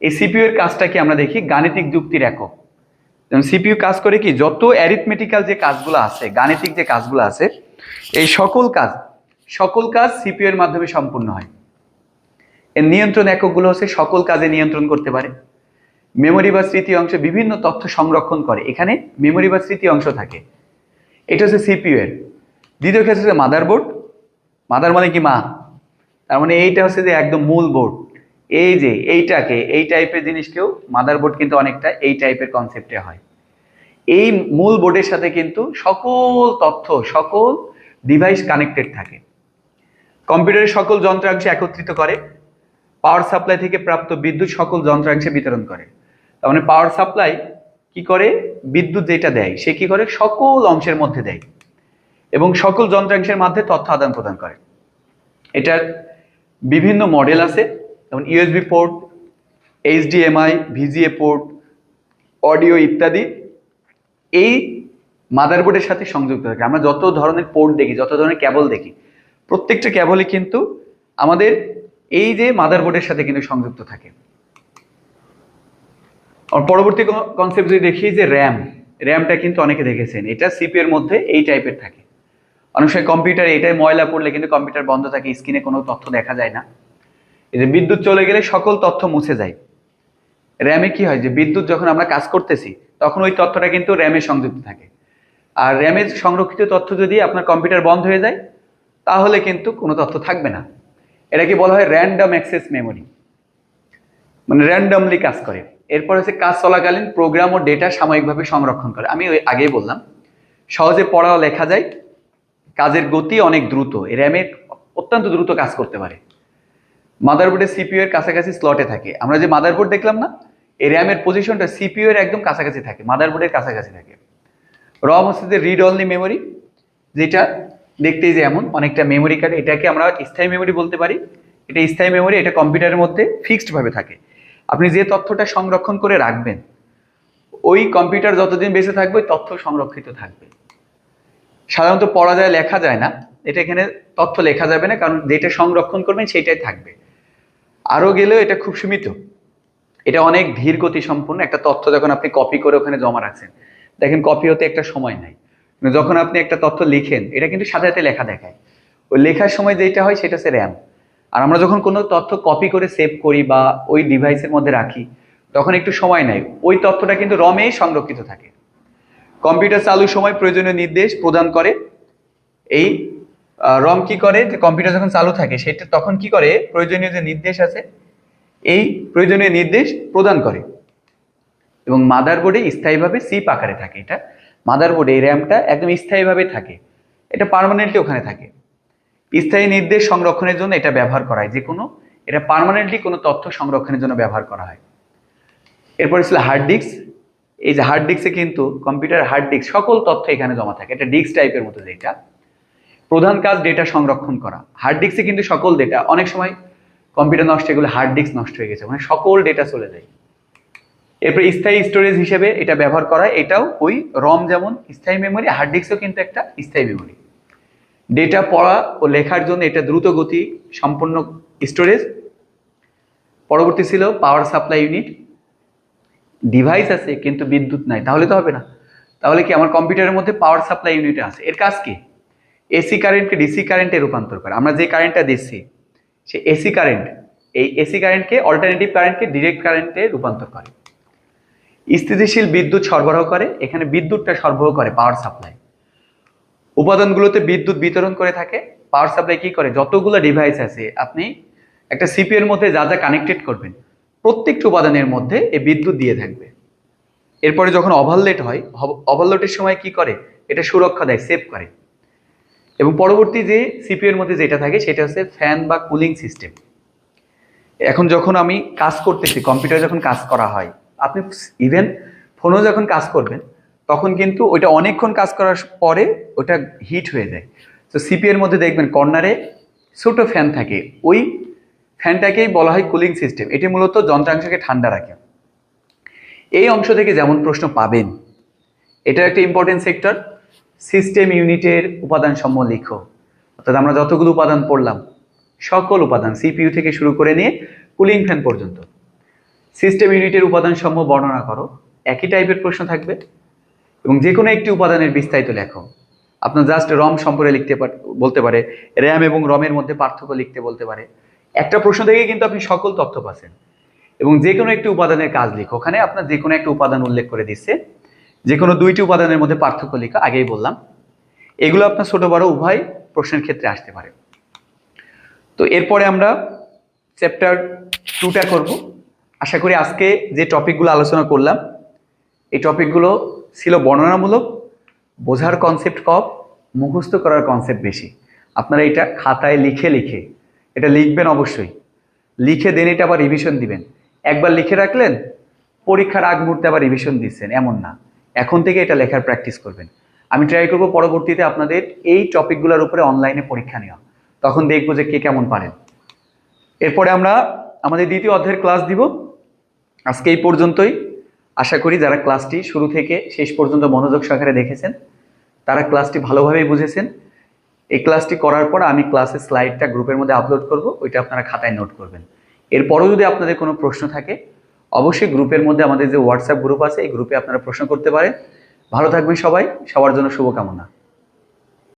S1: এই CPU এর কাজটা কি আমরা দেখি, গাণিতিক যুক্তির একক। যেমন CPU কাজ করে কি, যত অ্যারিথমেটিক্যাল যে কাজগুলো আছে, গাণিতিক যে কাজগুলো আছে, এই সকল কাজ CPU এর মাধ্যমে সম্পূর্ণ হয়। এর নিয়ন্ত্রণ এককগুলো হচ্ছে সকল কাজে নিয়ন্ত্রণ করতে পারে। মেমোরি বা স্মৃতি অংশে বিভিন্ন তথ্য সংরক্ষণ করে, এখানে মেমোরি বা স্মৃতি অংশ থাকে। এটা হচ্ছে সিপিইউ এর। দ্বিতীয় ক্ষেত্রে হচ্ছে মাদারবোর্ড। মাদার মানে কি মা, তার মানে এইটা হচ্ছে যে একদম মূল বোর্ড। এই যে এইটাকে, এই টাইপের জিনিসকেও মাদারবোর্ড কিন্তু অনেকটা এই টাইপের কনসেপ্টে হয়। এই মূল বোর্ডের সাথে কিন্তু সকল তথ্য, সকল ডিভাইস কানেক্টেড থাকে। কম্পিউটারের সকল যন্ত্রাংশ একত্রিত করে, পাওয়ার সাপ্লাই থেকে প্রাপ্ত বিদ্যুৎ সকল যন্ত্রাংশে বিতরণ করে। তার মানে পাওয়ার সাপ্লাই কি করে, বিদ্যুৎ যেটা দেয় সে কি করে সকল অংশের মধ্যে দেয় এবং সকল যন্ত্রাংশের মধ্যে তথ্য আদান প্রদান করে। এটার বিভিন্ন মডেল আছে, যেমন USB port, HDMI, VGA port, audio ইত্যাদি এই মাদারবোর্ডের সাথে সংযুক্ত থাকে। আমরা যত ধরনের পোর্ট দেখি, যত ধরনের কেবল দেখি, প্রত্যেকটা কেবলই কিন্তু আমাদের এই যে মাদারবোর্ডের সাথে কিন্তু সংযুক্ত থাকে। আর পরবর্তী কনসেপ্ট যদি দেখি যে র্যামটা কিন্তু অনেকে দেখেছেন, এটা সিপিইউ এর মধ্যে এই টাইপের থাকে। অনেক সময় কম্পিউটার এটাই ময়লা পড়লে কিন্তু কম্পিউটার বন্ধ থাকে, স্ক্রিনে কোনো তথ্য দেখা যায় না। এই যে বিদ্যুৎ চলে গেলে সকল তথ্য মুছে যায়। র্যামে কি হয় যে বিদ্যুৎ যখন আমরা কাজ করতেছি তখন ওই তথ্যটা কিন্তু র্যামে সংযুক্ত থাকে। আর র্যামে সংরক্ষিত তথ্য যদি আপনার কম্পিউটার বন্ধ হয়ে যায় তাহলে কিন্তু কোনো তথ্য থাকবে না। এটাকে বলা হয় র্যান্ডম অ্যাক্সেস মেমোরি, মানে র্যান্ডমলি কাজ করে। এরপর হচ্ছে কাজ চলাকালীন প্রোগ্রাম ও ডেটা সাময়িকভাবে সংরক্ষণ করে। আমি ওই আগেই বললাম সহজে পড়া ও লেখা যায়, কাজের গতি অনেক দ্রুত, র্যামে অত্যন্ত দ্রুত কাজ করতে পারে। মাদারবোর্ডের সিপিইউ এর কাছাকাছি স্লটে থাকে। আমরা যে মাদারবোর্ড দেখলাম না, এই র্যামের পজিশনটা সিপিইউ এর একদম কাছাকাছি থাকে, মাদারবোর্ডের কাছাকাছি থাকে। রম হচ্ছে যে রিড অনলি মেমোরি, যেটা দেখতেই যে এমন অনেকটা মেমোরি কার্ড, এটাকে আমরা স্থায়ী মেমোরি বলতে পারি। এটা স্থায়ী মেমোরি, এটা কম্পিউটারের মধ্যে ফিক্সড ভাবে থাকে। আপনি যে তথ্যটা সংরক্ষণ করে রাখবেন ওই কম্পিউটার যতদিন বেঁচে থাকবে ওই তথ্য সংরক্ষিত থাকবে। সাধারণত পড়া যায়, লেখা যায় না, এটা এখানে তথ্য লেখা যাবে না, কারণ যেটা সংরক্ষণ করবেন সেটাই থাকবে। আরও গেলেও এটা খুব সীমিত, এটা অনেক ধীর গতি সম্পন্ন। একটা তথ্য যখন আপনি কপি করে ওখানে জমা রাখছেন, দেখেন কপি হতে একটা সময় নাই। যখন আপনি একটা তথ্য লিখেন এটা কিন্তু সাথে সাথে লেখা দেখায়, ওই লেখার সময় যেটা হয় সেটা হচ্ছে র্যাম। আর আমরা যখন কোনো তথ্য কপি করে সেভ করি বা ওই ডিভাইসের মধ্যে রাখি তখন একটু সময় নেয়, ওই তথ্যটা কিন্তু রমেই সংরক্ষিত থাকে। কম্পিউটার চালুর সময় প্রয়োজনীয় নির্দেশ প্রদান করে। এই রম কি করে, যে কম্পিউটার যখন চালু থাকে সেটা তখন কি করে, প্রয়োজনীয় যে নির্দেশ আছে এই প্রয়োজনীয় নির্দেশ প্রদান করে। এবং মাদারবোর্ডে স্থায়ীভাবে সিপ আকারে থাকে। এটা মাদারবোর্ডে এই র্যামটা একদম স্থায়ীভাবে থাকে, এটা পার্মানেন্টলি ওখানে থাকে। স্থায়ী নির্দেশ সংরক্ষণের জন্য এটা ব্যবহার করা হয়, যে কোনো এটা পার্মানেন্টলি কোনো তথ্য সংরক্ষণের জন্য ব্যবহার করা হয়। এরপরে ছিল হার্ড ডিস্ক। এই যে হার্ড ডিস্কে কিন্তু কম্পিউটার হার্ড ডিস্ক সকল তথ্য এখানে জমা থাকে, এটা ডিস্ক টাইপের মতো। যেটা প্রধান কাজ ডেটা সংরক্ষণ করা। হার্ড ডিস্কে কিন্তু সকল ডেটা, অনেক সময় কম্পিউটার নষ্ট হয়ে গেলে হার্ড ডিস্ক নষ্ট হয়ে গেছে, মানে সকল ডেটা চলে যায়। এরপর স্থায়ী স্টোরেজ হিসেবে এটা ব্যবহার করা, এটাও ওই রম যেমন স্থায়ী মেমোরি, হার্ড ডিস্কও কিন্তু একটা স্থায়ী মেমোরি। ডেটা পড়া ও লেখার জন্য এটা দ্রুত গতি সম্পন্ন স্টোরেজ। পরবর্তী ছিল পাওয়ার সাপ্লাই ইউনিট। ডিভাইস আছে কিন্তু বিদ্যুৎ নাই, তাহলে তো হবে না। তাহলে কি আমার কম্পিউটারের মধ্যে পাওয়ার সাপ্লাই ইউনিট আছে, এর কাজ কি, এসি কারেন্টকে ডিসি কারেন্টে রূপান্তর করে। আমরা যে কারেন্টটা দিচ্ছি সে এসি কারেন্ট, এই এসি কারেন্টকে অল্টারনেটিভ কারেন্টকে ডিরেক্ট কারেন্টে রূপান্তর করে। স্থিতিশীল বিদ্যুৎ সরবরাহ করে, এখানে বিদ্যুৎটা সরবরাহ করে পাওয়ার সাপ্লাই। উপাদানগুলোতে বিদ্যুৎ বিতরণ করে থাকে। পাওয়ার সাপ্লাই কি করে, যতগুলো ডিভাইস আছে আপনি একটা সিপিইউ এর মধ্যে যা যা কানেক্টেড করবেন প্রত্যেকটা উপাদানের মধ্যে এই বিদ্যুৎ দিয়ে থাকবে। এরপরে যখন ওভারলোড হয়, ওভারলোডের সময় কি করে, এটা সুরক্ষা দেয়, সেভ করে। এবং পরবর্তী যে সিপিইউ এর মধ্যে যেটা থাকে সেটা হচ্ছে ফ্যান বা কুলিং সিস্টেম। এখন যখন আমি কাজ করতেছি, কম্পিউটার যখন কাজ করা হয়, আপনি ইভেন ফোনেও যখন কাজ করবেন তখন কিন্তু ওইটা অনেকক্ষণ কাজ করার পরে ওটা হিট হয়ে যায়। তো সিপিইউ এর মধ্যে দেখবেন কর্নারে ছোট ফ্যান থাকে, ওই ফ্যানটাকেই বলা হয় কুলিং সিস্টেম। এটি মূলত যন্ত্রাংশকে ঠান্ডা রাখে। এই অংশ থেকে যেমন প্রশ্ন পাবেন, এটা একটা ইম্পর্টেন্ট সেক্টর। সিস্টেম ইউনিটের উপাদান সমূহ লিখো। অর্থাৎ আমরা যতগুলো উপাদান পড়লাম সকল উপাদান সিপিইউ থেকে শুরু করে নিয়ে কুলিং ফ্যান পর্যন্ত সিস্টেম ইউনিটের উপাদান সমূহ বর্ণনা করো। একই টাইপের প্রশ্ন থাকবে এবং যে কোনো একটি উপাদানের বিস্তারিত লেখো। আপনার জাস্ট রম সম্পর্কে লিখতে বলতে পারে, র্যাম এবং রমের মধ্যে পার্থক্য লিখতে বলতে পারে। একটা প্রশ্ন থেকে কিন্তু আপনি সকল তথ্য পাচ্ছেন। এবং যে কোনো একটি উপাদানের কাজ লিখো। ওখানে আপনার যে কোনো একটা উপাদান উল্লেখ করে দিচ্ছে, যে কোনো দুইটি উপাদানের মধ্যে পার্থক্য লিখো, আগেই বললাম। এগুলো আপনার ছোট বড় উভয় প্রশ্নের ক্ষেত্রে আসতে পারে। তো এরপরে আমরা চ্যাপ্টার 2টা করব। আশা করি আজকে যে টপিকগুলো আলোচনা করলাম এই টপিকগুলো ছিল বর্ণনামূলক, বোঝার কনসেপ্ট কম, মুখস্থ করার কনসেপ্ট বেশি। আপনারা এটা খাতায় লিখে লিখে এটা লিখবেন, অবশ্যই লিখে দেন, এটা আবার রিভিশন দিবেন। একবার লিখে রাখলেন, পরীক্ষার আগ মুহূর্তে আবার রিভিশন দিচ্ছেন, এমন না। এখন থেকে এটা লেখার প্র্যাকটিস করবেন। আমি ট্রাই করব পরবর্তীতে আপনাদের এই টপিকগুলোর উপরে অনলাইনে পরীক্ষা নেওয়া, তখন দেখবো যে কে কেমন পারেন। এরপরে আমরা আমাদের দ্বিতীয় অধ্যায়ের ক্লাস দিব। আজকে এই পর্যন্তই। আশা করি যারা ক্লাসটি শুরু থেকে শেষ পর্যন্ত মনোযোগ সহকারে দেখেছেন তারা ক্লাসটি ভালোভাবেই বুঝেছেন। এই ক্লাসটি করার পর আমি ক্লাসের স্লাইডটা গ্রুপের মধ্যে আপলোড করব, ওইটা আপনারা খাতায় নোট করবেন। এরপরও যদি আপনাদের কোনো প্রশ্ন থাকে অবশ্যই গ্রুপের মধ্যে, আমাদের যে হোয়াটসঅ্যাপ গ্রুপ আছে এই গ্রুপে আপনারা প্রশ্ন করতে পারেন। ভালো থাকবেন সবাই, সবার জন্য শুভকামনা।